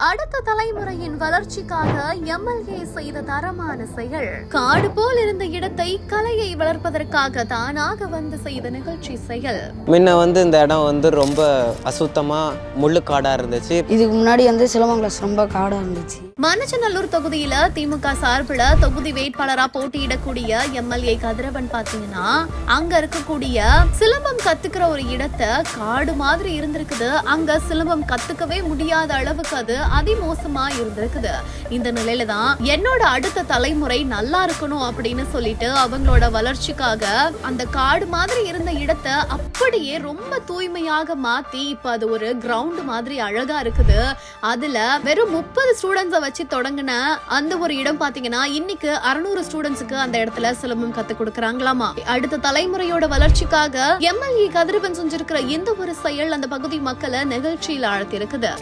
அடுத்த தலைமுறையின் வளர்ச்சிக்காக எம்எல்ஏ செய்த தரமான செயல். காடு போல் இருந்த இடத்தை கலையை வளர்ப்பதற்காக தானாக வந்து செய்த நிகழ்ச்சி செயல். முன்ன இந்த இடம் ரொம்ப அசுத்தமா முள்ளுக்காடா இருந்துச்சு. இதுக்கு முன்னாடி சிலமங்கலம் ரொம்ப காடா இருந்துச்சு. மணச்சநல்லூர் தொகுதியில திமுக சார்பில் தொகுதி வேட்பாளரா போட்டியிடக்கூடிய எம்எல்ஏ கதிரவன் பாத்தீங்கன்னா அங்க இருக்கக்கூடிய சிலம்பம் கத்துக்கிற ஒரு இடத்தை காடு மாதிரி இருந்திருக்குது. அங்க சிலம்பம் கத்துக்கவே முடியாத அளவுக்கு அது அதிமோசமா இருந்திருக்குது. இந்த நிலையில தான் என்னோட அடுத்த தலைமுறை நல்லா இருக்கணும் அப்படின்னு சொல்லிட்டு அவங்களோட வளர்ச்சிக்காக அந்த காடு மாதிரி இருந்த இடத்தை அப்படியே ரொம்ப தூய்மையாக மாத்தி இப்ப அது ஒரு கிரவுண்ட் மாதிரி அழகா இருக்குது. அதுல வெறும் 30 ஸ்டூடெண்ட்ஸை வச்சு தொடங்கின அந்த ஒரு இடம் பாத்தீங்கன்னா இன்னைக்கு 600 ஸ்டூடெண்ட்ஸுக்கு அந்த இடத்துல சிலம்பம் கத்து கொடுக்கறாங்களாமா. அடுத்த தலைமுறையோட வளர்ச்சிக்காக எம்எல்ஏ கதிரவன் செஞ்சிருக்கிற இந்த ஒரு செயல் அந்த பகுதி மக்களை நிகழ்ச்சியில் ஆழ்த்தி இருக்குது.